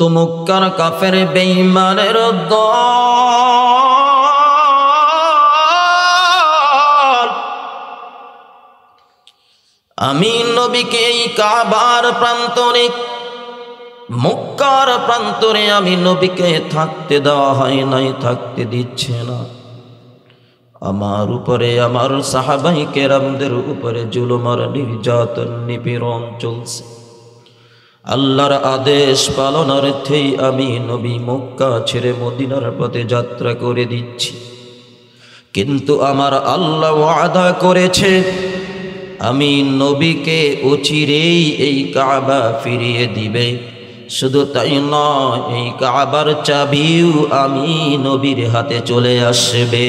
তো মক্কার কাফের বেঈমানের দল আমি নবীকে এই কাবার প্রান্তরে মক্কার প্রান্তরে আমি নবীকে থাকতে দেওয়া হয় নাই, থাকতে দিচ্ছে না। আমার উপরে আমার সাহাবায়ে কেরামদের উপরে জুলুম আর নির্যাতন নিপীড়ন চলছে। আল্লাহর আদেশ পালনার্থেই আমি নবী মক্কা ছেড়ে মদিনার পথে যাত্রা করে দিচ্ছি। কিন্তু আমার আল্লাহ ওয়াদা করেছে আমি নবীকে অচিরেই এই কাবা ফিরিয়ে দিবে। শুধু তাই নয়, এই কাবার চাবিও আমি নবীর হাতে চলে আসবে।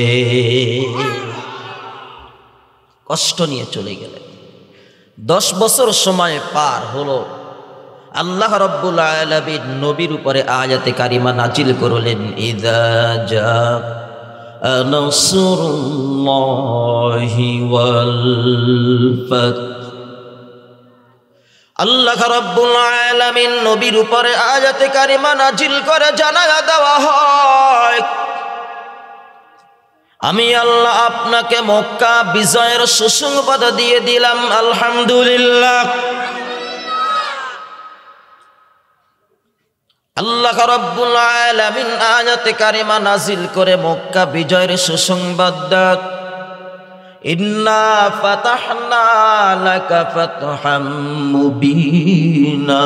কষ্ট নিয়ে চলে গেলেন। 10 বছর সময় পার হলো। আল্লাহ রাব্বুল আলামিন নবীর উপরে আয়াতে কারিমা নাজিল করলেন, ইযা জাআ নাসরুল্লাহি ওয়াল ফাত। আল্লাহ রাব্বুল আলামিন নবীর উপরে আয়াতে কারিমা নাজিল করে জানায়া দেওয়া হয়, আমি আল্লাহ আপনাকে মক্কা বিজয়ের সুসংবাদ দিয়ে দিলাম। আলহামদুলিল্লাহ। আল্লাহ রাব্বুল আলামিন আয়াতে কারিমা নাজিল করে মক্কা বিজয়ের সুসংবাদ দেন, ইন্না ফাতাহনা লাকা ফাতহাম মুবিনা।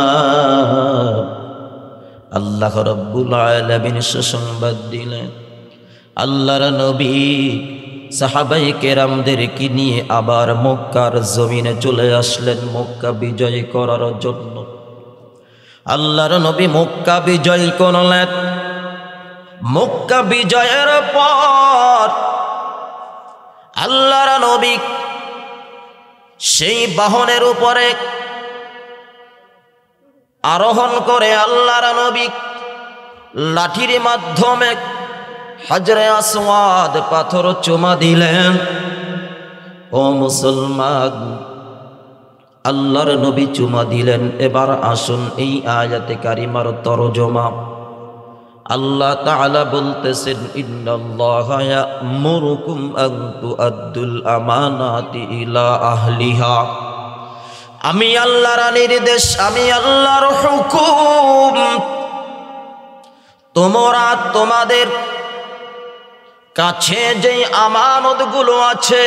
আল্লাহ রাব্বুল আলামিন সুসংবাদ দিলেন। আল্লাহর নবী সাহাবায়ে কেরামদেরকে নিয়ে আবার মক্কার জমিনে চলে আসলেন মক্কা বিজয় করার জন্য। আল্লাহর নবী মক্কা বিজয় করলেন। মক্কা বিজয়ের পর আল্লাহর নবী সেই বাহনের উপরে আরোহণ করে আল্লাহর নবী লাঠির মাধ্যমে হাজরে আসওয়াদ পাথর চুমা দিলেন। ও মুসলমান, আল্লাহর নবী চুমা দিলেন। এবার আসুন এই আয়াতে কারিমার তরজমা। আল্লাহ তাআলা বলতেছেন, ইন্নাল্লাহা ইয়া'মুরুকুম আন তুআদ্দুল আমানাতি ইলা আহলিহা। আমি আল্লাহর নির্দেশ, আমি আল্লাহর হুকুম, তোমরা তোমাদের কাছে যেই আমানতগুলো আছে,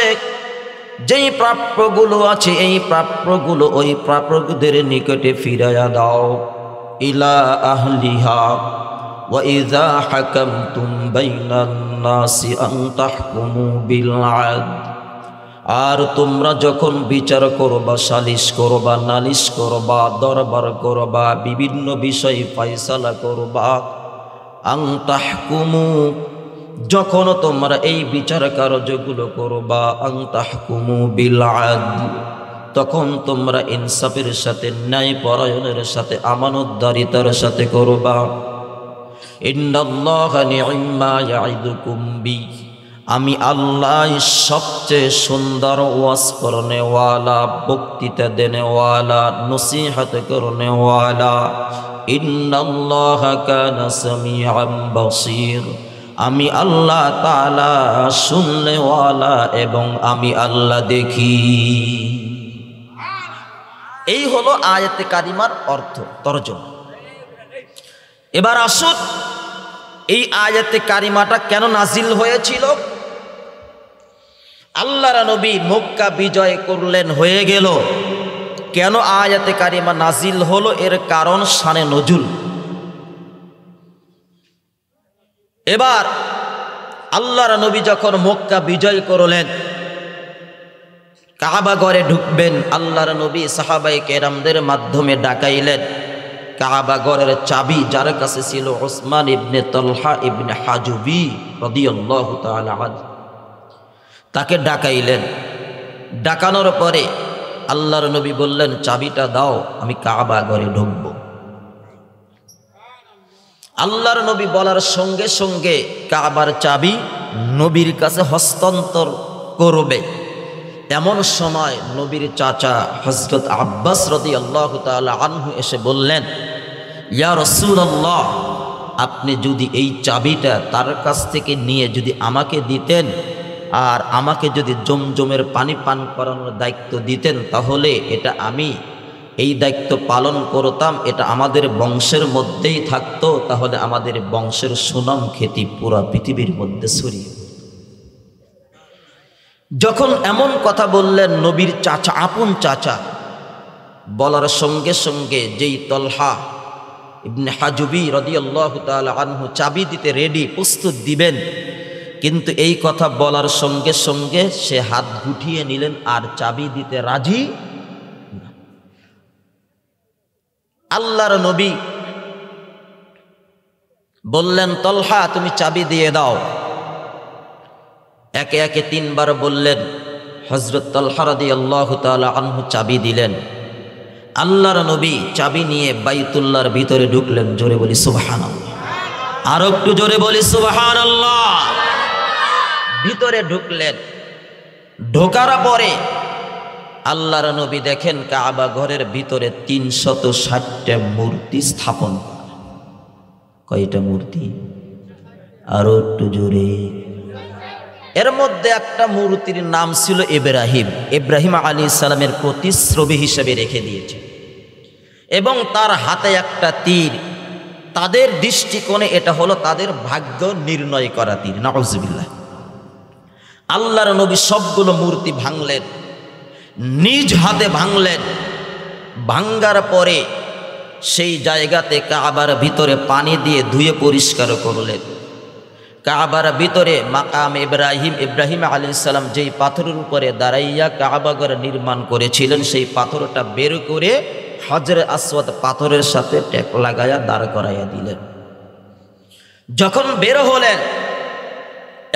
যেই প্রাপ্যগুলো আছে, এই প্রাপ্যগুলো ওই প্রাপকদের নিকটে ফিরাইয়া দাও। ইলা আহলিহা ওয়া ইযা হাকামতুম বাইনান নাসি আন তাহকুমু বিল আদল। আর তোমরা যখন বিচার করবা, সালিশ করবা, নালিশ করবা, দরবার করবা, বিভিন্ন বিষয় ফয়সালা করবা, আন তাহকুমু, যখন তোমরা এই বিচার কার্যগুলো করবা, আন তাহকুমু বিল আদল, তখন তোমরা ইনসাফের সাথে, ন্যায় পরায়ণের সাথে, আমানতদারিতার সাথে করবা। ইন্নাল্লাহা নি'ম্মা ইয়া'iদুকুম বি, আমি আল্লাহ সবচেয়ে সুন্দর ওয়াজ করনেওয়ালা, বক্তৃতা দেনেওয়ালা, নসিহত করনেওয়ালা। ইন্নাল্লাহা কানা সামিআন বাসীর, আমি আল্লাহ তাআলা শুননেওয়ালা এবং আমি আল্লাহ দেখি। এই হলো আয়াতে কারিমার অর্থ, তরজমা। এবার আসুন এই আয়াতে কারিমাটা কেন নাজিল হয়েছিল। আল্লাহর নবী মক্কা বিজয় করলেন, হয়ে গেল, কেন আয়াতে কারিমা নাজিল হলো, এর কারণ শানে নজুল। এবার আল্লাহর নবী যখন মক্কা বিজয় করলেন, কাবা ঘরে ঢুকবেন, আল্লাহর নবী সাহাবায়ে কেরামদের মাধ্যমে ডাকাইলেন। কাবা ঘরের চাবি যার কাছে ছিল, উসমান ইবনে তালহা ইবনে হাজুবি রাদিয়াল্লাহু তাআলা আনহু, তাকে ডাকাইলেন। ডাকানোর পরে আল্লাহর নবী বললেন, চাবিটা দাও, আমি কাবা ঘরে ঢুকব। আল্লাহর নবী বলার সঙ্গে সঙ্গে কাবার চাবি নবীর কাছে হস্তান্তর করবে। এমন সময় নবীর চাচা হযরত আব্বাস রাদিয়াল্লাহু তাআলা আনহু এসে বললেন, ইয়া রাসূলুল্লাহ, আপনি যদি এই চাবিটা তার কাছ থেকে নিয়ে যদি আমাকে দিতেন আর আমাকে যদি জমজমের পানি পান করানোর দায়িত্ব দিতেন, তাহলে এটা আমি এই দায়িত্ব পালন করতাম, এটা আমাদের বংশের মধ্যেই থাকতো, তাহলে আমাদের বংশের সুনাম খ্যাতি পুরা পৃথিবীর মধ্যে ছড়িয়ে। যখন এমন কথা বললেন নবীর চাচা, আপন চাচা, বলার সঙ্গে সঙ্গে যেই তলহা ইবনে হাজুবি রাদিয়াল্লাহু তাআলা আনহু চাবি দিতে রেডি, প্রস্তুত দিবেন, কিন্তু এই কথা বলার সঙ্গে সঙ্গে সে হাত গুটিয়ে নিলেন আর চাবি দিতে রাজি না। আল্লাহর নবী বললেন, তলহা তুমি চাবি দিয়ে দাও। একে একে তিনবার বললেন। হযরত তলহা রাদিয়াল্লাহু তাআলা আনহু চাবি দিলেন। আল্লাহর নবী চাবি নিয়ে বাইতুল্লাহর ভিতরে ঢুকলেন। জোরে বলি সুবহানাল্লাহ, আর একটু জোরে বলি সুবহানাল্লাহ। ভিতরে ঢুকলেন। ঢোকার পরে আল্লাহর নবী দেখেন কাবা ঘরের ভিতরে 360টা মূর্তি স্থাপন। কয়টা মূর্তি? আরো একটু জোরে। এর মধ্যে একটা মূর্তির নাম ছিল ইব্রাহিম। ইব্রাহিম আলাইহিস সালামের প্রতিচ্ছবি হিসেবে রেখে দিয়েছে এবং তার হাতে একটা তীর। তাদের দৃষ্টিকোণে এটা হলো তাদের ভাগ্য নির্ণয় করা তীর। নাউজুবিল্লাহ। আল্লাহর নবী সবগুলো মূর্তি ভাঙলেন, নিজ হাতে ভাঙলেন। ভাঙ্গার পরে সেই জায়গাতে কাবার ভিতরে পানি দিয়ে ধুয়ে পরিষ্কার করলেন। কাবার ভিতরে মাকাম ইব্রাহিম, ইব্রাহিম আলাইহিস সালাম যেই পাথরের উপরে দাঁড়াইয়া কাবাঘর নির্মাণ করেছিলেন, সেই পাথরটা বের করে হজরে আসওয়াদ পাথরের সাথে টেক লাগায়া দাঁড় করাইয়া দিলেন। যখন বের হলেন,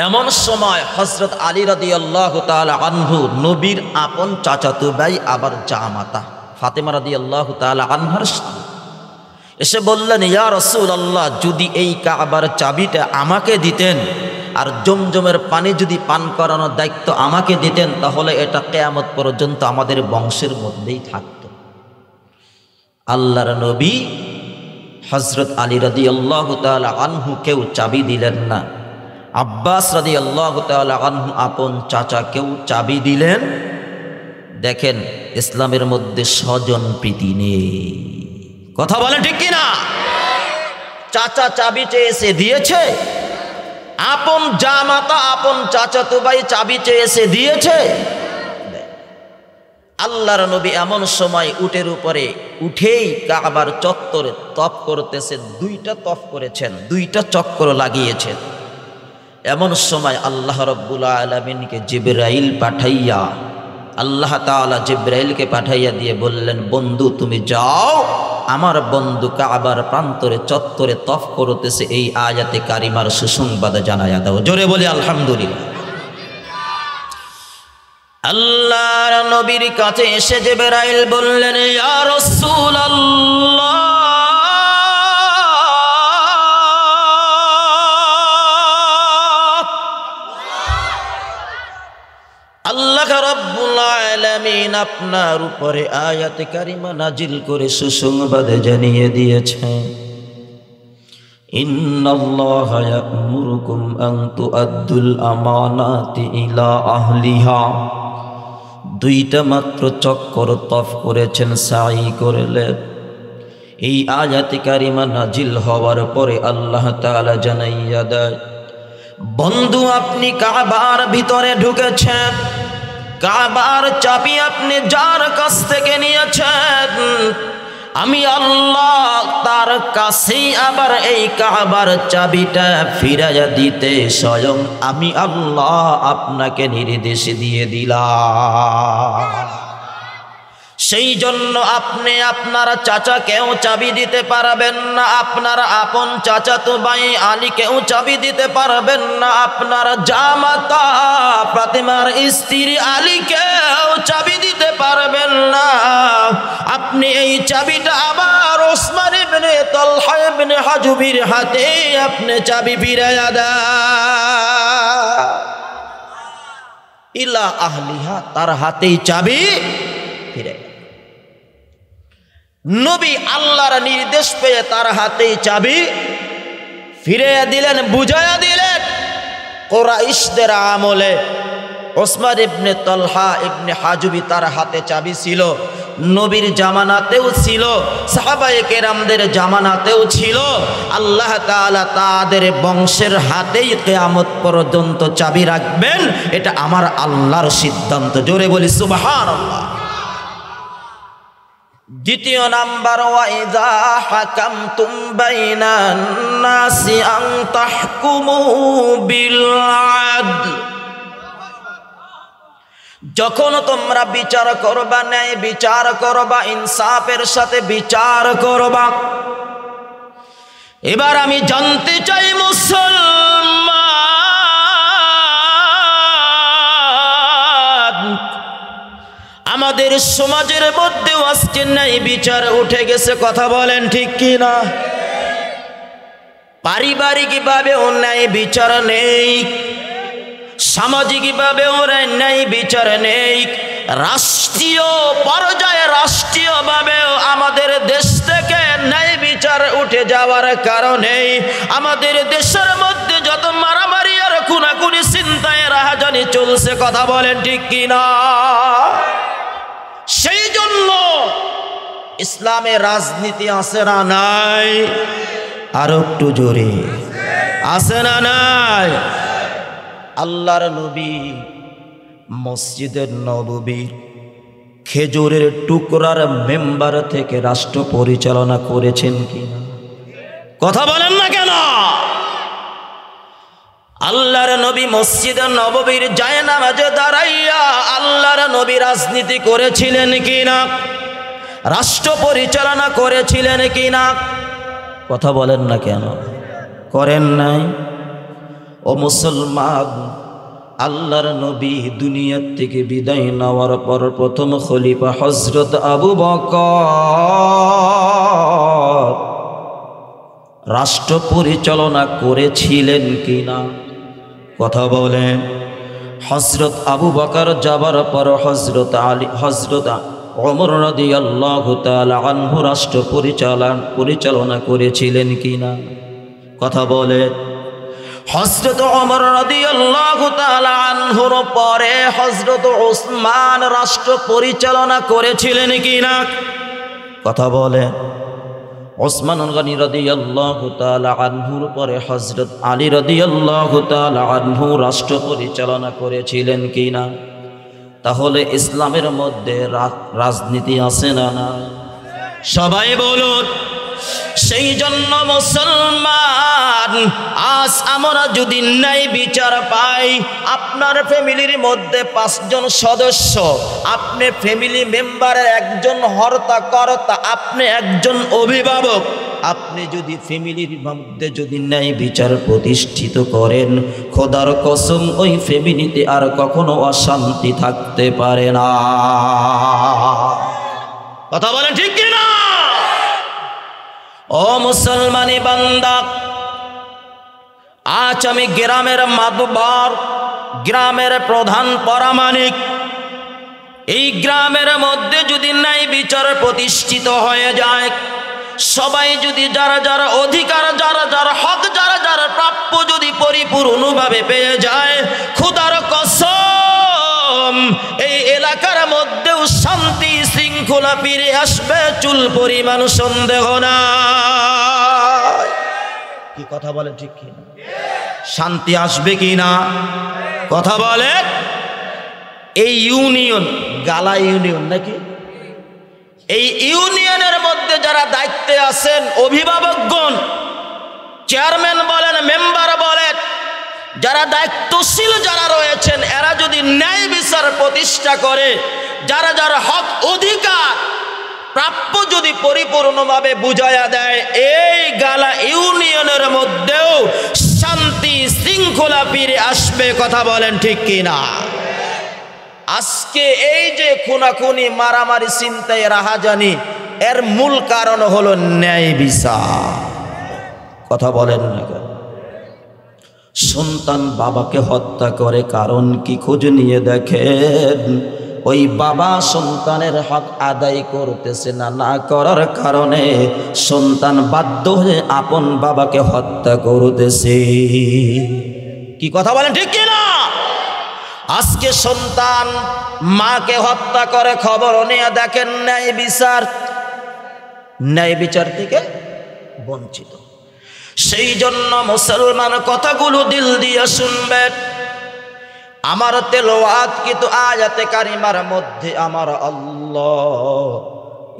এমন সময় হযরত আলী রাদিয়াল্লাহু তাআলা আনহু, নবীর আপন চাচাতো ভাই আবার জামাতা ফাতেমা রাদিয়াল্লাহু তাআলা আনহার স্বামী, এসে বললেন, ইয়া রাসূলুল্লাহ, যদি এই কাবার চাবিটা আমাকে দিতেন আর জমজমের পানি যদি পান করানোর দায়িত্ব আমাকে দিতেন, তাহলে এটা কিয়ামত পর্যন্ত আমাদের বংশের মধ্যেই থাকত। আল্লাহর নবী হযরত আলী রাদিয়াল্লাহু তাআলা আনহু কেউ চাবি দিলেন না। আব্বাস রাদিয়াল্লাহু তাআলা আনহু আপন চাচা কেউ চাবি দিলেন। দেখেন, ইসলামের মধ্যে স্বজন প্রীতি নেই। কথা বলেন ঠিক কিনা? চাচা চাবি চেয়েছে, দিয়েছে? আপন জামাতা, আপন চাচাতো ভাই চাবি চেয়েছে, দিয়েছে? আল্লাহর নবী এমন সময় উটের উপরে উঠেই কাবার চত্বরে তফ করতেছেন। 2টা তফ করেছেন, 2টা চক্র লাগিয়েছেন। এমন সময় আল্লাহ রাব্বুল আলামিনকে জিবরাইল পাঠাইয়া, আল্লাহ তাআলা জিবরাইলকে পাঠাইয়া দিয়ে বললেন, বন্ধু তুমি যাও, আমার বন্ধু কাবার প্রান্তরে চত্বরে তফ করতেছে, এই আয়াতে কারিমার সুসংবাদ জানাইয়া দাও। জোরে বলি আলহামদুলিল্লাহ। আল্লাহর নবীর কাছে এসে জিবরাইল বললেন, ইয়া রাসূলুল্লাহ, আল্লাহ রাব্বুল আলামিন আপনার উপরে আয়াতে কারিমা নাজিল করে সুসংবাদ জানিয়ে দিয়েছেন, ইন্নাল্লাহা ইয়া'মুরুকুম আন তুআদ্দুল আমানাতি ইলা আহলিহা। 2টা মাত্র চক্কর তফ করেছেন, সাই করলেন। এই আয়াতে কারিমা নাজিল হওয়ার পরে আল্লাহ তাআলা জানাইয়া দেয়, বন্ধু আপনি কাবার ভিতরে ঢুকেছেন, কাবার চাবি আপনি যার কাছ থেকে নিয়েছেন, আমি আল্লাহ তার কাছেই আবার এই কাবার চাবিটা ফিরাইয়া দিতে স্বয়ং আমি আল্লাহ আপনাকে নির্দেশ দিয়ে দিলাম। সেই জন্য আপনি আপনার চাচাকেও চাবি দিতে পারবেন না, আপনার আপন চাচাতো ভাই আলীকেও চাবি দিতে পারবেন না, আপনার জামাতা ফাতেমার স্ত্রী আলীকেও চাবি দিতে পারবেন না। আপনি এই চাবিটা আবার ওসমান ইবনে তালহা ইবনে হাজুবির হাতে আপনি চাবি ফিরাইয়া দেন, ইলা আহলিহা, তার হাতেই চাবি ফিরাইয়া। নবী আল্লাহর নির্দেশ পেয়ে তার হাতেই চাবি ফিরিয়ে দিলেন, বুঝাইয়া দিলেন। কুরাইশদের আমলে ওসমান ইবনে তালহা ইবনে হাজুবি তার হাতে চাবি ছিল, নবীর জামানাতেও ছিল, সাহাবায়ে কেরামদের জামানাতেও ছিল। আল্লাহ তাআলা তাদের বংশের হাতেই কিয়ামত পর্যন্ত চাবি রাখবেন, এটা আমার আল্লাহর সিদ্ধান্ত। জোরে বলি সুবহানাল্লাহ। দ্বিতীয় নাম্বার, ওয়াইযা হাকামতুম বাইনান নাসি আন তাহকুমু বিল আদল, যখন তোমরা বিচার করবা, ন্যায় বিচার করবা, ইনসাফের সাথে বিচার করবা। এবার আমি জানতে চাই মুসলমান, আমাদের সমাজের মধ্যেও আজকে ন্যায় বিচার উঠে গেছে, কথা বলেন ঠিক কি না? পারিবারিকভাবেও ন্যায় বিচার নেই, সামাজিকভাবেও ন্যায় বিচার নেই, রাষ্ট্রীয় পর্যায়ে রাষ্ট্রীয়ভাবেও আমাদের দেশ থেকে ন্যায় বিচার উঠে যাওয়ার কারণে আমাদের দেশের মধ্যে যত মারামারি আর খুনাখুনি, চিন্তায় রাহাজানি চলছে, কথা বলেন ঠিক কিনা? সেই জন্য ইসলামে রাজনীতি আছে না নাই? আরো একটু জোরে, আছে না নাই? আল্লাহর নবী মসজিদের নববীর খেজুরের টুকরার মেম্বার থেকে রাষ্ট্র পরিচালনা করেছেন কিনা? কথা বলেন না কেন? আল্লাহর নবী মসজিদের নববীর জায়নামাজে দাঁড়াইয়া আল্লাহর নবী রাজনীতি করেছিলেন কিনা? রাষ্ট্র পরিচালনা করেছিলেন কিনা? কথা বলেন না কেন? করেন নাই? ও মুসলমান, আল্লাহর নবী দুনিয়ার থেকে বিদায় নেওয়ার পর প্রথম খলিফা হযরত আবু বকর রাষ্ট্র পরিচালনা করেছিলেন কিনা? কথা বলেন। হযরত আবু বকর যাবার পর হযরত ওমর রাদিয়াল্লাহু তাআলা আনহু রাষ্ট্র পরিচালনা করেছিলেন কিনা? কথা বলেন। হযরত ওমর রাদিয়াল্লাহু তাআলা আনহুর পরে হযরত ওসমান রাষ্ট্র পরিচালনা করেছিলেন কিনা? কথা বলেন। ওসমান গনি রাদিয়াল্লাহু তাআলা আনহুর পরে হযরত আলী রাদিয়াল্লাহু তাআলা আনহু রাষ্ট্র পরিচালনা করেছিলেন কিনা? তাহলে ইসলামের মধ্যে রাজনীতি আছে না না? সবাই বলুন। সেই জন্য মুসলমান, আজ আমরা যদি ন্যায় বিচার পাই, আপনার ফ্যামিলির মধ্যে 5 জন সদস্য, আপনি ফ্যামিলি মেম্বারের একজন হর্তা কর্তা, আপনি একজন অভিভাবক, আপনি যদি ফ্যামিলির মধ্যে যদি ন্যায় বিচার প্রতিষ্ঠিত করেন, খোদার কসম ওই ফ্যামিলিতে আর কখনো অশান্তি থাকতে পারে না। কথা বলেন ঠিক কিনা? ও মুসলমানি বান্দা, আজ আমি গ্রামের মাতবার, গ্রামের প্রধান পরামানিক, এই গ্রামের মধ্যে যদি ন্যায় বিচার প্রতিষ্ঠিত হয়ে যায়, সবাই যদি যারা যারা অধিকার, যারা যারা হক, যারা যারা প্রাপ্য যদি পরিপূর্ণভাবে পেয়ে যায়, খোদার কসম এই এলাকার মধ্যেও শান্তি শৃঙ্খলা ফিরে আসবে, চুল পরিমাণ সন্দেহ নাই। কি কথা বলে ঠিক কি না? শান্তি আসবে কি না? কথা বলে। এই ইউনিয়ন গালা ইউনিয়ন নাকি? এই ইউনিয়নের মধ্যে যারা দায়িত্বে আছেন, অভিভাবকগণ, চেয়ারম্যান বলেন, মেম্বার বলেন, যারা দায়িত্বশীল যারা রয়েছেন, এরা যদি ন্যায় বিচার প্রতিষ্ঠা করে, যারা যারা হক অধিকার প্রাপ্য যদি পরিপূর্ণভাবে বুঝাইয়া দেয়, এই গালা ইউনিয়নের মধ্যেও শান্তি শৃঙ্খলা ফিরে আসবে। কথা বলেন ঠিক কিনা? আজকে এই যে খুনাখুনি, মারামারি, চিন্তায় রাহাজানি, এর মূল কারণ হলো ন্যায় বিচার। কথা বলেন না কেন? সন্তান বাবাকে হত্যা করে, কারণ কি খোঁজ নিয়ে দেখেন? ওই বাবা সন্তানের হক আদায় করতেছে না, না করার কারণে সন্তান বাধ্য হয়ে আপন বাবাকে হত্যা করতেছে। কি কথা বলেন ঠিক কি না? আজকে সন্তান মাকে হত্যা করে, খবর নিয়ে দেখেন ন্যায় বিচার থেকে বঞ্চিত। সেই জন্য মুসলমান কথাগুলো দিল দিয়ে শুনবেন। আমার তেলাওয়াত কিন্তু আয়াতে কারিমার মধ্যে আমার আল্লাহ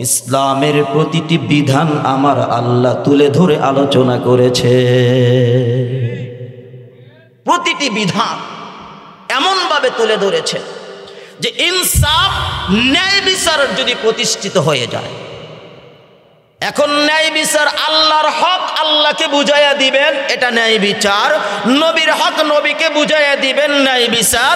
ইসলামের প্রতিটি বিধান আমার আল্লাহ তুলে ধরে আলোচনা করেছে। প্রতিটি বিধান এমন ভাবে তুলে ধরেছে যে ইনসাফ, ন্যায় বিচার যদি প্রতিষ্ঠিত হয়ে যায়। এখন ন্যায় বিচার, আল্লাহর হক আল্লাহকে বুঝাইয়া দিবেন, এটা ন্যায় বিচার। নবীর হক নবীকে বুঝাইয়া দিবেন, ন্যায় বিচার।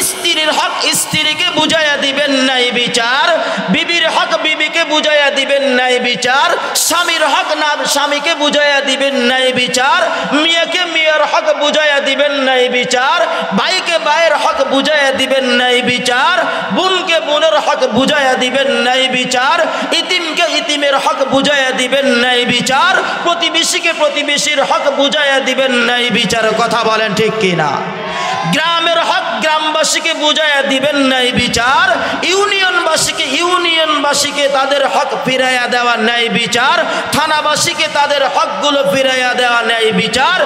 স্ত্রীর হক স্ত্রীকে বুঝাইয়া দিবেন, ন্যায় বিচার। বিবির হক বিবিকে বুঝাইয়া দিবেন, ন্যায় বিচার। স্বামীর হক স্বামীকে বুঝাইয়া দিবেন, ন্যায় বিচার। মেয়েকে মেয়ের হক বুঝাইয়া দিবেন, ন্যায় বিচার। ভাইকে ভাইয়ের হক বুঝাইয়া দিবেন, ন্যায় বিচার। বোনকে বোনের হক বুঝাইয়া দিবেন, ন্যায় বিচার। ইতিমকে ইতিমের হক বুঝাইয়া দিবেন, ন্যায় বিচার। প্রতিবেশীকে প্রতিবেশীর হক বুঝাইয়া দিবেন, ন্যায় বিচার। কথা বলেন ঠিক কিনা? গ্রামের হক গ্রামবাসীকে বুঝাইয়া দিবেন, ন্যায় বিচার। ইউনিয়নবাসীকে তাদের হক ফিরাইয়া দেওয়া, ন্যায় বিচার। থানাবাসীকে তাদের হকগুলো ফিরাইয়া দেওয়া, ন্যায় বিচার।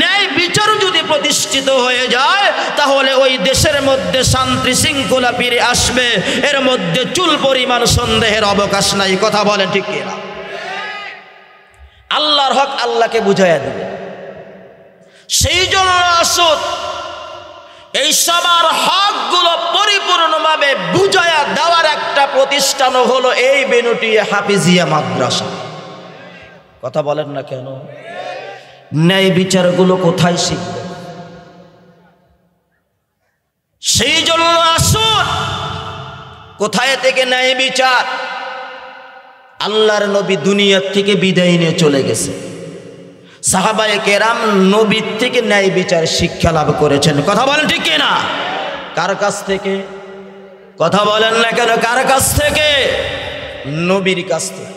ন্যায় বিচার যদি প্রতিষ্ঠিত হয়ে যায় তাহলে ওই দেশের মধ্যে শান্তি শৃঙ্খলা ফিরে আসবে, এর মধ্যে চুল পরিমাণ সন্দেহের অবকাশ নাই। কথা বলেন ঠিক কিনা? আল্লাহর হক আল্লাহকে বুঝাইয়া দিবে। সেই জন্য আসুন এই সবার হকগুলো পরিপূর্ণভাবে বুঝাইয়া দেওয়ার একটা প্রতিষ্ঠান হলো এই বেনুটিয়া হাফিজিয়া মাদ্রাসা। কথা বলেন না কেন? ন্যায় বিচারগুলো কোথায় শিখবে? সেই জন্য আসুন, কোথায় থেকে ন্যায় বিচার? আল্লাহর নবী দুনিয়ার থেকে বিদায় নিয়ে চলে গেছে। সাহাবায়ে কেরাম নবীর থেকে ন্যায় বিচার শিক্ষা লাভ করেছেন। কথা বলেন ঠিক কিনা? কার কাছ থেকে? কথা বলেন না কেন? কার কাছ থেকে? নবীর কাছ থেকে।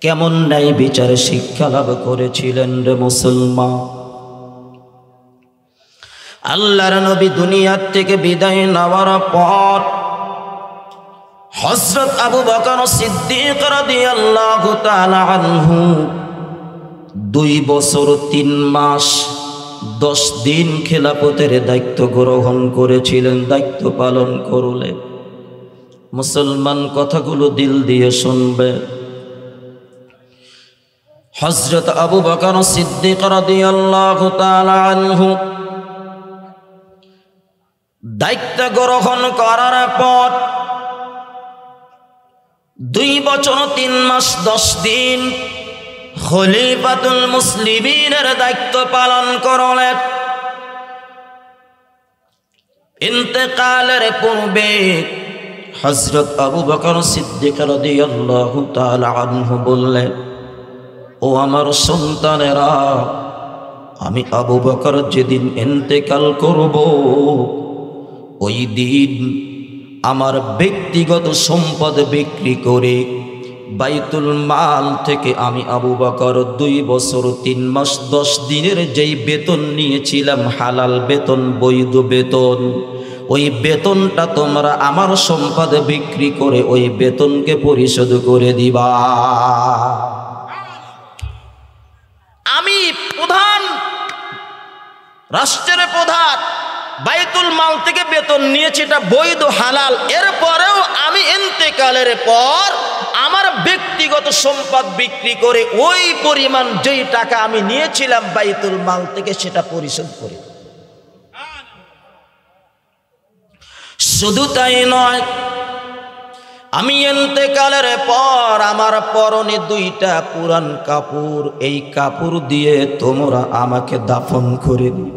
কেমন ন্যায় বিচারে শিক্ষা লাভ করেছিলেন রে মুসলমান? আল্লাহর নবী দুনিয়ার থেকে বিদায় নেওয়ার পর হযরত আবু বকর সিদ্দিক রাদিয়াল্লাহু তাআলা আনহু 2 বছর 3 মাস 10 দিন খেলাফতের দায়িত্ব গ্রহণ করেছিলেন, দায়িত্ব পালন করলেন। মুসলমান কথাগুলো দিল দিয়ে শুনবে। হযরত আবু বকর সিদ্দিক রাদিয়াল্লাহু তাআলা আনহু দায়িত্ব গ্রহণ করার পর 2 বছর 3 মাস 10 দিন খলিফাতুল মুসলিমিনের দায়িত্ব পালন করলেন। ইন্তেকালের পূর্বে হযরত আবু বকর সিদ্দিক রাদিয়াল্লাহু তাআলা আনহু বললেন, ও আমার সন্তানেরা, আমি আবু বকর যেদিন ইন্তেকাল করব ওই দিন আমার ব্যক্তিগত সম্পদ বিক্রি করে বাইতুল মাল থেকে আমি আবু বকর 2 বছর 3 মাস 10 দিনের যেই বেতন নিয়েছিলাম, হালাল বেতন, বৈধ বেতন, ওই বেতনটা তোমরা আমার সম্পদ বিক্রি করে ওই বেতনকে পরিশোধ করে দিবা। আমি প্রধান, রাষ্ট্রের প্রধান, বাইতুল মাল থেকে বেতন নিয়েছি, এটা বৈধ হালাল। এরপরেও আমি ইন্তেকালের পর আমার ব্যক্তিগত সম্পদ বিক্রি করে ওই পরিমাণ যেই টাকা আমি নিয়েছিলাম বাইতুল মাল থেকে সেটা পরিশোধ করি। শুধু তাই নয়, আমি ইন্তেকালের পর আমার পরনে 2টা পুরান কাপড়, এই কাপড় দিয়ে তোমরা আমাকে দাফন করে দিও।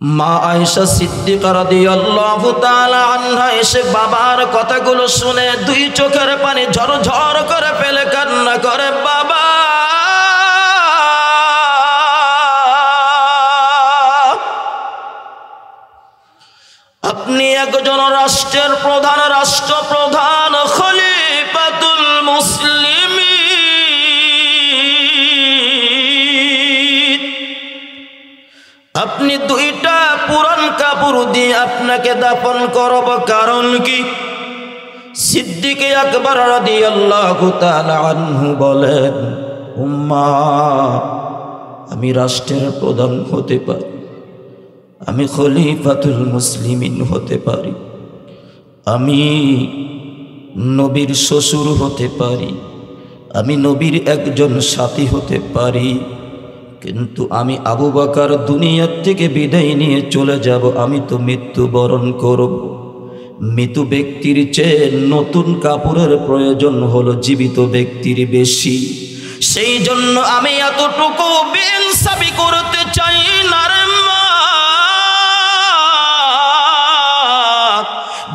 মা আয়েশা সিদ্দিকা রাদিয়াল্লাহু তাআলা আনহা এসে বাবার কথাগুলো শুনে 2 চোখের পানি ঝরঝর করে ফেলে কান্না করে, বাবা, একজন রাষ্ট্রের প্রধান, রাষ্ট্রপ্রধান খলিফাতুল মুসলিমিন, আপনি দুইটা পুরান কাপড় দিয়ে আপনাকে দাফন করব, কারণ কি? সিদ্দিক আকবর রাদিয়াল্লাহু তাআলা আনহু বলেন, উম্মা, আমি রাষ্ট্রের প্রধান হতে পারি, আমি খলিফাতুল মুসলিমিন হতে পারি, আমি নবীর শ্বশুর হতে পারি, আমি নবীর একজন সাথী হতে পারি, কিন্তু আমি আবু বকর দুনিয়ার থেকে বিদায় নিয়ে চলে যাব, আমি তো মৃত্যুবরণ করব। মৃত ব্যক্তির চেয়ে নতুন কাপড়ের প্রয়োজন হলো জীবিত ব্যক্তির বেশি। সেই জন্য আমি এতটুকু বেইনসাফি করতে চাই না রে মা,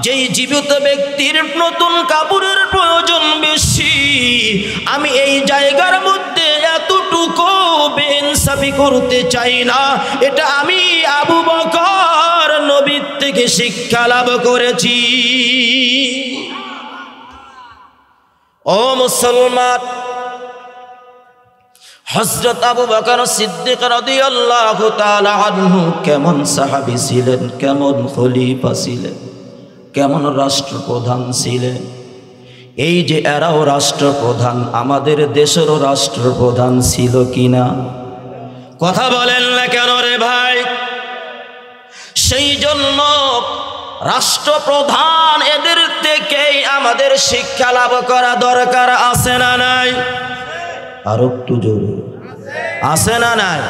যেই জীবিত ব্যক্তির নতুন কাপড়ের প্রয়োজন বেশি, আমি এই জায়গার মধ্যে এতটুকু বেইনসাফি করতে চাই না। এটা আমি আবু বকর নবীর থেকে শিক্ষা লাভ করেছি। ও মুসলমান, হযরত আবু বকর সিদ্দিক রাদিয়াল্লাহু তাআলা আনহু কেমন সাহাবী ছিলেন, কেমন খলিফা ছিলেন, কেমন রাষ্ট্রপ্রধান ছিলেন। এই যে এরাও রাষ্ট্রপ্রধান, আমাদের দেশেরও রাষ্ট্রপ্রধান ছিল কিনা? কথা বলেন না কেন রে ভাই? সেই জন্য রাষ্ট্রপ্রধান এদের থেকেই আমাদের শিক্ষা লাভ করা দরকার, আছে না নাই? আর একটু জোরে, আছে না নাই?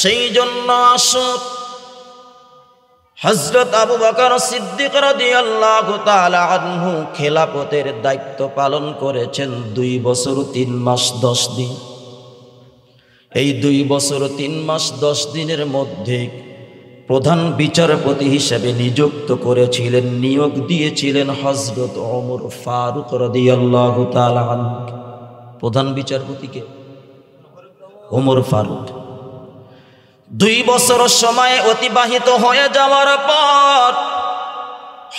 সেই জন্য আসুন, হযরত আবু বকর সিদ্দিক রাদিয়াল্লাহু তাআলা আনহু খেলাফতের দায়িত্ব পালন করেছেন 2 বছর 3 মাস 10 দিন। এই 2 বছর 3 মাস 10 দিনের মধ্যে প্রধান বিচারপতি হিসেবে নিযুক্ত করেছিলেন, নিয়োগ দিয়েছিলেন হযরত ওমর ফারুক রাদিয়াল্লাহু তাআলা আনহু। প্রধান বিচারপতিকে ওমর ফারুক। 2 বছর সময় অতিবাহিত হয়ে যাওয়ার পর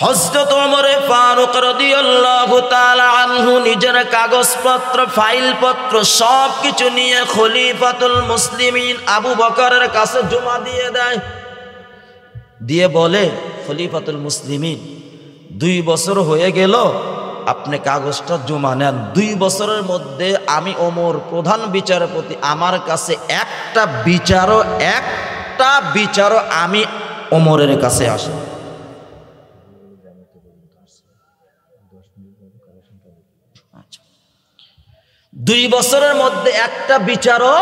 হযরত ওমর ফারুক রাদিয়াল্লাহু তাআলা আনহু নিজের কাগজপত্র, ফাইলপত্র সব কিছু নিয়ে খলিফাতুল মুসলিমিন আবু বকরের কাছে জমা দিয়ে দেয়। দিয়ে বলে, খলিফাতুল মুসলিমিন, 2 বছর হয়ে গেল, আপনি কাগজটা জমা নেন। 2 বছরের মধ্যে আমি ওমর প্রধান বিচারপতি, আমার কাছে একটা বিচারও আমি ওমরের কাছে আসে। আচ্ছা, 2 বছরের মধ্যে একটা বিচারও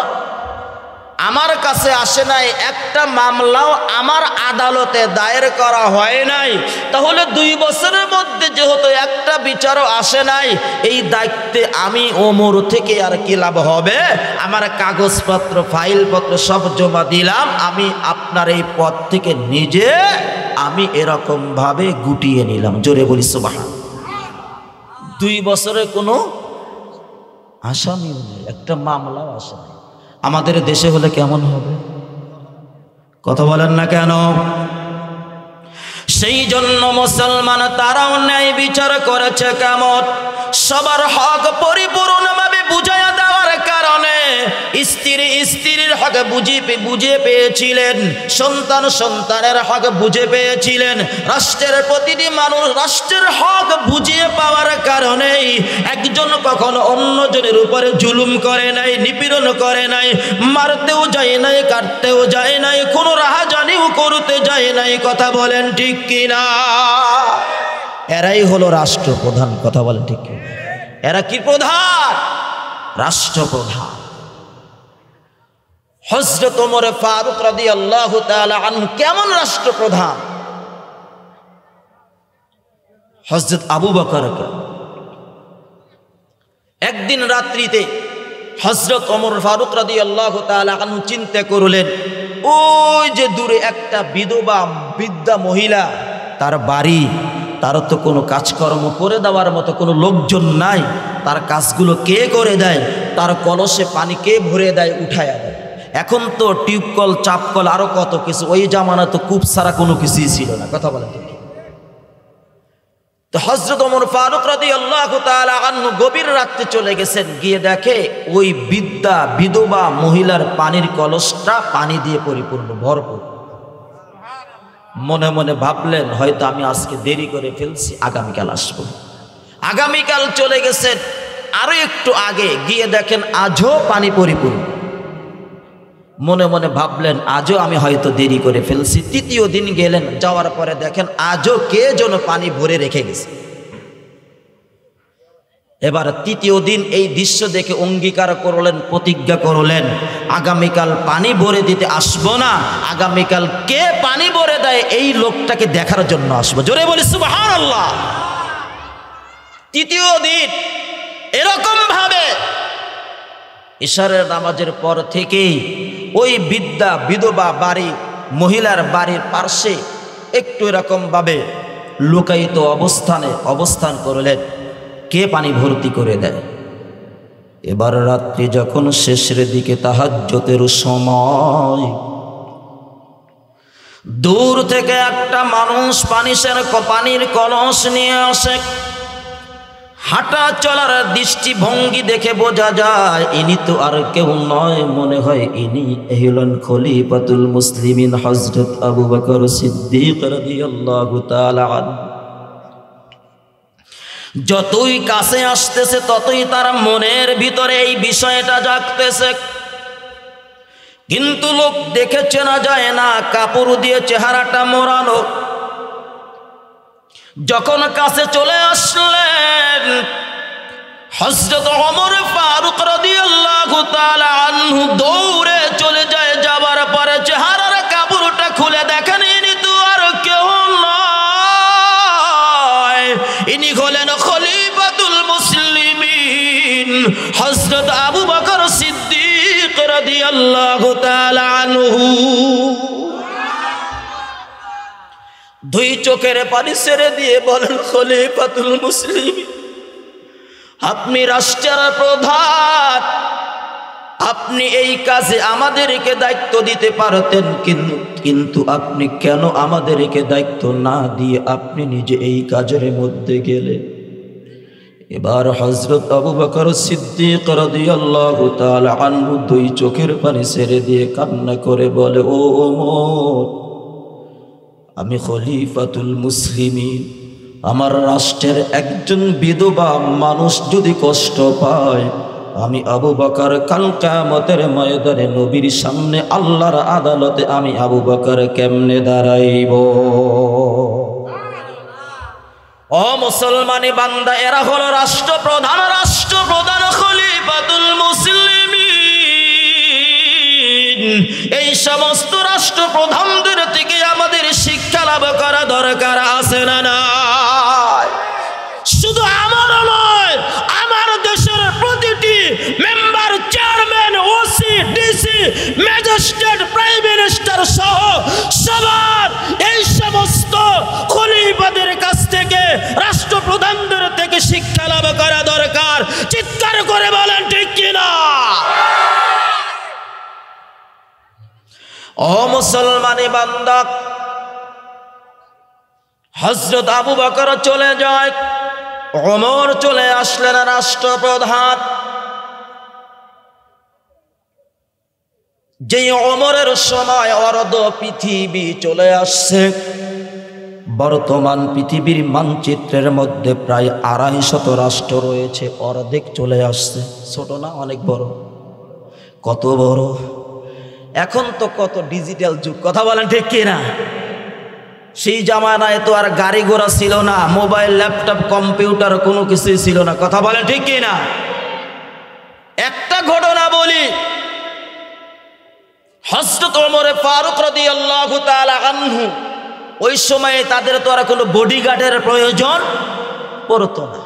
আমার কাছে আসে নাই, একটা মামলাও আমার আদালতে দায়ের করা হয় নাই। তাহলে 2 বছরের মধ্যে যেহেতু একটা বিচারও আসে নাই, এই দায়িত্বে আমি ওমর থেকে আর কি লাভ হবে? আমার কাগজপত্র, ফাইলপত্র সব জমা দিলাম, আমি আপনার এই পদ থেকে নিজে আমি এরকম ভাবে গুটিয়ে নিলাম। জোরে বলি সুবহান। 2 বছরে কোনো আসামিও নেই, একটা মামলাও আসে নাই। আমাদের দেশে হলে কেমন হবে? কথা বলেন না কেন? সেই জন্য মুসলমান তারাও ন্যায় বিচার করেছে কেমন? সবার হক পরিপূর্ণভাবে বুঝাইয়া দেওয়ার কারণে স্ত্রীর হক বুঝে পেয়েছিলেন, সন্তানের হক বুঝে পেয়েছিলেন। রাষ্ট্রের প্রতিটি মানুষ রাষ্ট্রের হক বুঝিয়ে পাওয়ার কারণেই একজন কখনো অন্যজনের উপরে জুলুম করে নাই, নিপীড়ন করে নাই, মারতেও যায় নাই, কাটতেও যায় নাই, কোনো রাহাজানিও করতে যায় নাই। কথা বলেন ঠিক কিনা? এরাই হলো রাষ্ট্রপ্রধান। কথা বলেন ঠিক কিনা? এরা কি প্রধান? রাষ্ট্রপ্রধান। হযরত ওমর ফারুক রাদিয়াল্লাহু তাআলা আনহু কেমন রাষ্ট্রপ্রধান? হযরত আবু বকরকে একদিন রাত্রিতে হযরত ওমর ফারুক রাদিয়াল্লাহু তাআলা আনহু চিন্তা করলেন, ওই যে দূরে একটা বিধবা বৃদ্ধা মহিলা, তার বাড়ি, তার তো কোনো কাজকর্ম করে দেওয়ার মতো কোনো লোকজন নাই, তার কাজগুলো কে করে দেয়? তার কলসে পানি কে ভরে দেয়, উঠায়া দেয়? এখন তো টিউবকল, চাপকল, আরো কত কিছু। ওই জামানা তো কূপ ছাড়া কোনো কিছুই ছিল না। কথা বলেন ঠিক? তো হযরত ওমর ফারুক রাদিয়াল্লাহু তাআলা আনহু গভীর রাতে চলে গেছেন, গিয়ে দেখে ওই বিধবা মহিলার পানির কলসটা পানি দিয়ে পরিপূর্ণ, ভরপুর। মনে মনে ভাবলেন হয়তো আমি আজকে দেরি করে ফেলছি, আগামীকাল আসবো। আগামীকাল চলে গেছেন, আরো একটু আগে গিয়ে দেখেন আজও পানি পরিপূর্ণ। মনে মনে ভাবলেন আজও আমি হয়তো দেরি করে ফেলছি। তৃতীয় দিন গেলেন, যাওয়ার পরে দেখেন আজও কে যেন পানি ভরে রেখে গেছে। এবার তৃতীয় দিন এই দৃশ্য দেখে অঙ্গীকার করলেন, প্রতিজ্ঞা করলেন আগামীকাল পানি ভরে দিতে আসবো না, আগামীকাল কে পানি ভরে দেয় এই লোকটাকে দেখার জন্য আসবো। জোরে বলি সুবহানাল্লাহ। তৃতীয় দিন এরকম ভাবে ইশারের নামাজের পর থেকেই ওই বিধবা বাড়ি মহিলার বাড়ির পার্শ্বে একটু এরকম ভাবে লুকায়িত অবস্থান করলেন, কে পানি ভর্তি করে দেয়। এবার রাত্রি যখন শেষের দিকে তাহাজ্জুদের সময়, দূর থেকে একটা মানুষ পানির কলস নিয়ে আসে। হাঁটা চলার দৃষ্টিভঙ্গি দেখে বোঝা যায় ইনি তো আর কেউ নয়, মনে হয় ইনি হলেন খলিফাতুল মুসলিমিন হযরত আবু বকর সিদ্দিক রাদিয়াল্লাহু তাআলা আনহু। যতই কাছে আসতেছে ততই তার মনের ভিতরে এই বিষয়টা জাগতেছে, কিন্তু লোক দেখে চেনা যায় না, কাপড় দিয়ে চেহারাটা মোড়ানো। যখন কাছে চলে আসলেন হযরত ওমর ফারুক রাদিয়াল্লাহু তাআলা আনহু দৌড়ে চলে যায়। যাবার পরে চেহারার কাপড়টা খুলে দেখেন ইনি তো আর কেউ নয়, ইনি হলেন খলিফাতুল মুসলিমিন হযরত আবু বকর সিদ্দিক রাদিয়াল্লাহু তাআলা আনহু। দুই চোখের পানি ছেড়ে দিয়ে বলেন খলিফাতুল মুসলিমিন, আপনি রাষ্ট্রের প্রধান, আপনি এই কাজে আমাদেরকে দায়িত্ব দিতে পারতেন, কিন্তু আপনি কেন আমাদেরকে দায়িত্ব না দিয়ে আপনি নিজে এই কাজের মধ্যে গেলেন। এবার হযরত আবু বকর সিদ্দিক রাদিয়াল্লাহু তাআলা আনহু দুই চোখের পানি ছেড়ে দিয়ে কান্না করে বলে, ও ওমর, আমি খলিফাতুল মুসলিমিন, আমার রাষ্ট্রের একজন বিধবা মানুষ যদি কষ্ট পায়, আমি আবু বকর কাল কিয়ামতের ময়দানে নবীর সামনে আল্লাহর আদালতে আমি আবু বকর কেমনে দাঁড়াইব। ও মুসলমানি বান্দা, এরা হলো রাষ্ট্রপ্রধান খলিফাতুল মুসলিমিন। এই সমস্ত রাষ্ট্রপ্রধানদের থেকে আমাদের শিক্ষা লাভ করা দরকার আছে না নাই? শুধু আমার নয়, আমার দেশের প্রতিটি member, chairman, OC, DC, magistrate, prime minister সহ সবার এই সমস্ত খলিফাদের কাছ থেকে, রাষ্ট্রপ্রধানদের থেকে শিক্ষা লাভ করা দরকার। চিৎকার করে বলেন ঠিক কিনা? ও মুসলমানি বান্দা, হযরত আবু বকর চলে যায়, ওমর চলে আসলেন রাষ্ট্রপ্রধান। যে ওমরের সময় অর্ধ পৃথিবী চলে আসছে। বর্তমান পৃথিবীর মানচিত্রের মধ্যে প্রায় 250 রাষ্ট্র রয়েছে, অর্ধেক চলে আসছে। ছোট না, অনেক বড়। কত বড়! এখন তো কত ডিজিটাল যুগ, কথা বলেন ঠিক কিনা? সেই জামানায় তো আর গাড়ি ঘোড়া ছিল না, মোবাইল, ল্যাপটপ, কম্পিউটার কোনো কিছুই ছিল না, কথা বলেন ঠিক কিনা? একটা ঘটনা বলি, হযরত ওমর ফারুক রাদিয়াল্লাহু তাআলা আনহু, ওই সময়ে তাদের তো আর কোনো বডিগার্ডের প্রয়োজন পড়তো না।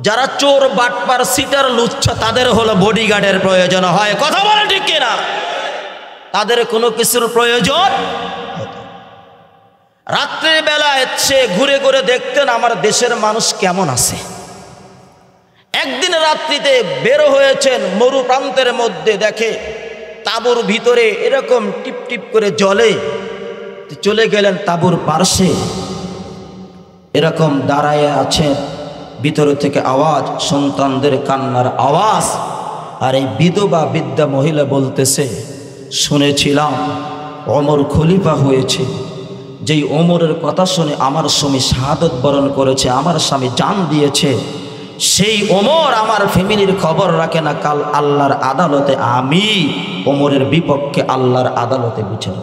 যারা চোর, বাটপার, সিটার, লুচ্ছা, তাদের হলো বডিগার্ডের প্রয়োজন হয়, কথা বলেন ঠিক কিনা? তাদের কোনো কিছুর প্রয়োজন হতো। রাত্রের বেলায় সে ঘুরে ঘুরে দেখতেন আমার দেশের মানুষ কেমন আছে। একদিন রাত্রিতে বের হয়েছেন মরু প্রান্তের মধ্যে, দেখে তাঁবুর ভিতরে এরকম টিপ টিপ করে জ্বলে। চলে গেলেন তাঁবুর পার্শ্বে, এরকম দাঁড়ায় আছেন, ভিতর থেকে আওয়াজ, সন্তানদের কান্নার আওয়াজ। আর এই বিধবা বৃদ্ধা মহিলা বলতেছে, শুনেছিলাম ওমর খলিফা হয়েছে, যেই ওমরের কথা শুনে আমার স্বামী শাহাদত বরণ করেছে, আমার স্বামী জান দিয়েছে, সেই ওমর আমার ফ্যামিলির খবর রাখে না। কাল আল্লাহর আদালতে আমি ওমরের বিপক্ষে আল্লাহর আদালতে বিচার।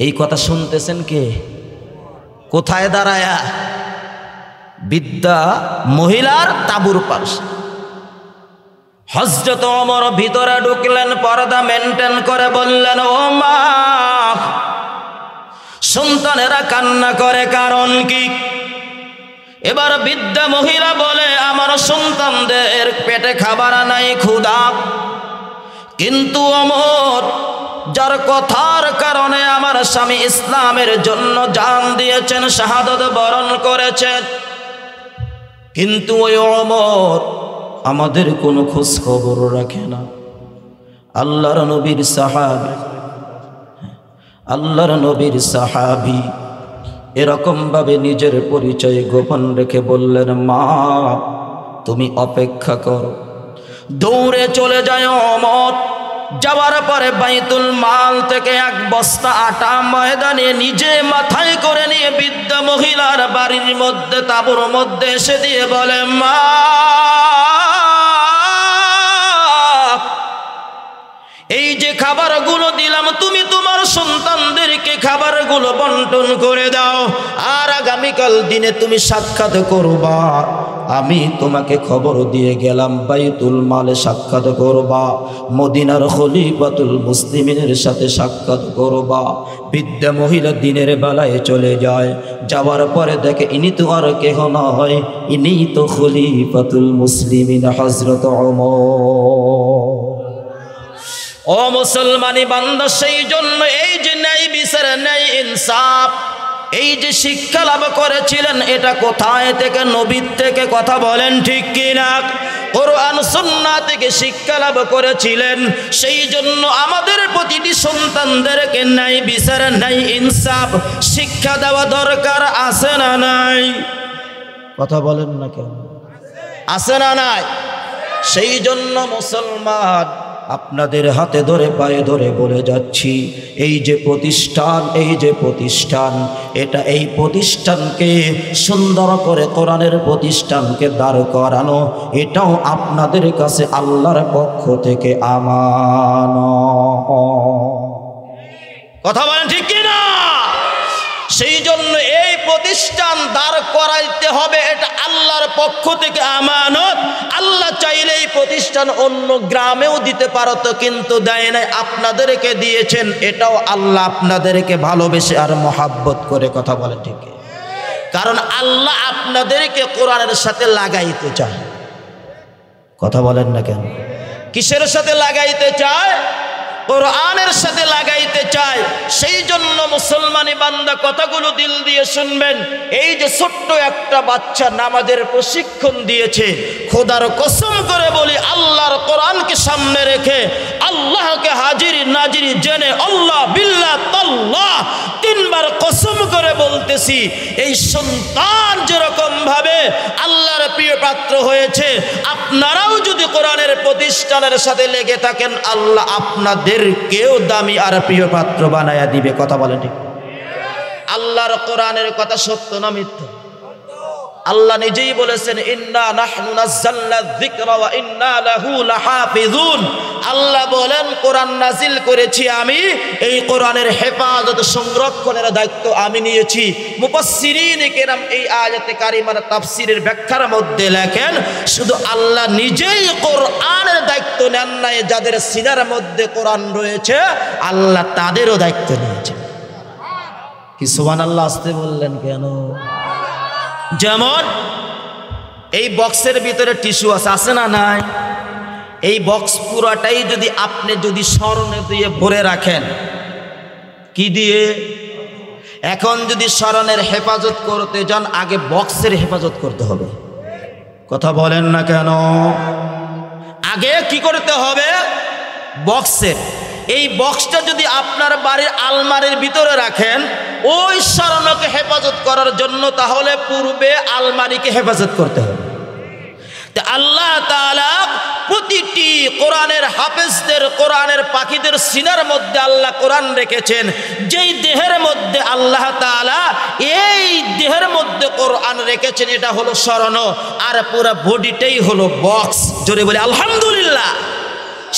এই কথা শুনতেছেন কে? কোথায় দাঁড়ায়া? বৃদ্ধা মহিলার তাঁবুর পাশে। হযরত ওমর ভিতরে ঢুকলেন, পর্দা মেনটেন করে বললেন, ও মা, সন্তানেরা কান্না করে কারণ কি? এবার বৃদ্ধা মহিলা বলে, আমার সন্তানদের পেটে খাবার নাই, ক্ষুধা। কিন্তু ওমর, যার কথার কারণে আমার স্বামী ইসলামের জন্য জান দিয়েছেন, শাহাদত বরণ করেছেন, কিন্তু ওই ওমর আমাদের কোনো খোঁজ খবর রাখে না। আল্লাহর নবীর সাহাবী, আল্লাহর নবীর সাহাবী এরকম ভাবে নিজের পরিচয় গোপন রেখে বললেন, মা তুমি অপেক্ষা করো। দৌড়ে চলে যায় ওমর। যাওয়ার পরে বাইতুল মাল থেকে এক বস্তা আটা ময়দা নিয়ে নিজে মাথায় করে নিয়ে বৃদ্ধা মহিলার বাড়ির মধ্যে, তাঁবুর মধ্যে এসে দিয়ে বলে, মা এই যে খাবারগুলো দিলাম, তুমি তোমার সন্তানদেরকে খাবারগুলো বন্টন করে দাও, আর আগামীকাল দিনে তুমি সাক্ষাৎ করবা। আমি তোমাকে খবর দিয়ে গেলাম, বাইতুল মালে সাক্ষাৎ করবা, মদিনার খলিফাতুল মুসলিমিনের সাথে সাক্ষাৎ করবা। বৃদ্ধা মহিলা দিনের বেলায় চলে যায়। যাওয়ার পরে দেখে ইনি তো আর কেহ নয়, ইনি তো খলিফাতুল মুসলিমিন হযরত ওমর। ও মুসলমানি বান্দা, সেই জন্য এই যে ন্যায় বিচার, ন্যায় ইনসাফ, এই যে শিক্ষা লাভ করেছিলেন, এটা কোথায় থেকে? নবীর থেকে। কথা বলেন ঠিক কিনা? কোরআন সুন্নাহ থেকে শিক্ষা লাভ করেছিলেন। সেই জন্য আমাদের প্রতিটি সন্তানদেরকে ন্যায় বিচার, ন্যায় ইনসাফ শিক্ষা দেওয়া দরকার, আছে না নাই? কথা বলেন না কেন? আছে না নাই? সেই জন্য মুসলমান, আপনাদের হাতে ধরে পায়ে ধরে বলে যাচ্ছি, এই যে প্রতিষ্ঠান, এই যে প্রতিষ্ঠান, এটা এই প্রতিষ্ঠানকে সুন্দর করে কোরআনের প্রতিষ্ঠানকে দাঁড় করানো, এটাও আপনাদের কাছে আল্লাহর পক্ষ থেকে আমানত। কথা বলেন ঠিক কিনা? সেই জন্য এই প্রতিষ্ঠান দাঁড় করাইতে হবে, এটা আল্লাহর পক্ষ থেকে আমানত। আল্লাহ চাইলে এই প্রতিষ্ঠান অন্য গ্রামেও দিতে পারত, কিন্তু দেয় নাই, আপনাদেরকে দিয়েছেন। এটাও আল্লাহ আপনাদেরকে ভালোবেসে আর মহাব্বত করে। কথা বলে ঠিক, কারণ আল্লাহ আপনাদেরকে কোরআনের সাথে লাগাইতে চায়। কথা বলেন না কেন? কিসের সাথে লাগাইতে চায়? কোরআনের সাথে লাগাইতে চায়। সেই জন্য মুসলমানি বান্দা, কথাগুলো দিল দিয়ে শুনবেন। এই যে ছোট্ট একটা বাচ্চা নামাজের প্রশিক্ষণ দিয়েছে, খোদার কসম করে বলি, আল্লাহর কোরআনকে সামনে রেখে আল্লাহকে হাজির নাজির জেনে আল্লাহ বিল্লাহ তাল্লাহ তিনবার কসম করে বলতেছি, এই সন্তান যেরকম ভাবে আল্লাহর প্রিয় পাত্র হয়েছে, আপনারাও যদি কোরআনের প্রতিষ্ঠানের সাথে লেগে থাকেন, আল্লাহ আপনাদেরকেও দামি আর প্রিয় পাত্র বানায়া দিবে। কথা বলেন ঠিক? আল্লাহর কোরআনের কথা সত্য না মিথ্যা? আল্লাহ নিজেই বলেছেন, ইন্না নাহনু নাযালনা যিকরা ওয়া ইন্না লাহু লাহাফিজুন। আল্লাহ বলেন, কোরআন নাজিল করেছি আমি, এই কোরআনের হেফাজত সংরক্ষণের দায়িত্ব আমি নিয়েছি। মুফাসসিরিন কেরাম এই আয়াতে কারিমার তাফসীরের ব্যাখ্যার মধ্যে লেখেন, শুধু আল্লাহ নিজেই কোরআনের দায়িত্ব নেন নাই, যাদের সিনার মধ্যে কোরআন রয়েছে আল্লাহ তাদেরও দায়িত্ব নিয়েছে। কি সুবহানাল্লাহ আসতে বললেন কেন? যেমন এই বক্সের ভিতরে টিস্যু আছে না নাই? এই বক্স পুরাটাই যদি আপনি স্মরণে দিয়ে ভরে রাখেন, কি দিয়ে? এখন যদি স্মরণের হেফাজত করতে যান, আগে বক্সের হেফাজত করতে হবে। কথা বলেন না কেন? আগে কি করতে হবে? বক্সের। এই বক্সটা যদি আপনার বাড়ির আলমারির ভিতরে রাখেন, ওই স্মরণকে হেফাজত করার জন্য তাহলে পূর্বে আলমারিকে হেফাজত করতে হবে। আল্লাহ তাআলা প্রতিটি কোরআনের হাফেজদের, কোরআনের পাখিদের সিনার মধ্যে আল্লাহ কোরআন রেখেছেন। যেই দেহের মধ্যে আল্লাহ তাআলা এই দেহের মধ্যে কোরআন রেখেছেন, এটা হলো স্মরণ, আর পুরো বডিটাই হলো বক্স। জোরে বলে আলহামদুলিল্লাহ।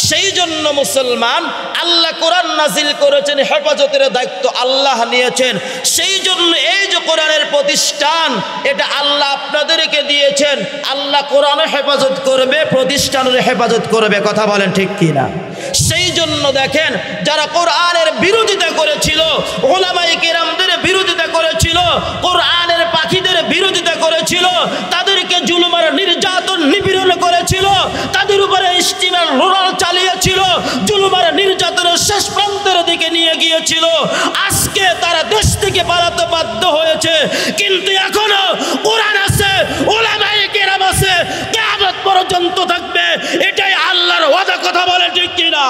সেই জন্য মুসলমান, আল্লাহ কোরআন নাজিল করেছেন, হেফাজতের দায়িত্ব আল্লাহ নিয়েছেন। সেই জন্য এই যে কোরআনের প্রতিষ্ঠান, এটা আল্লাহ আপনাদেরকে দিয়েছেন। আল্লাহ কোরআনের হেফাজত করবে, প্রতিষ্ঠানের হেফাজত করবে। কথা বলেন ঠিক কিনা? সেই জন্য দেখেন, যারা কোরআনের বিরোধিতা করেছিল, ওলামায়ে কেরামদের বিরোধিতা করেছিল, কোরআনের পাখিদের বিরোধিতা করেছিল, তাদেরকে জুলুম আর নির্যাতন নিপীড়ন করেছিল, তাদের উপরে ইস্টিমার রোলার চালিয়েছিল, জুলুম আর নির্যাতনের শেষ প্রান্তের দিকে নিয়ে গিয়েছিল। আজকে তারা দেশ থেকে পালাতে বাধ্য হয়েছে, কিন্তু এখনো কোরআন আছে, ওলামায়ে কেরাম আছে, কিয়ামত পর্যন্ত থাকবে। এটাই আল্লাহর ওয়াদা। কথা বলে ঠিক কিনা?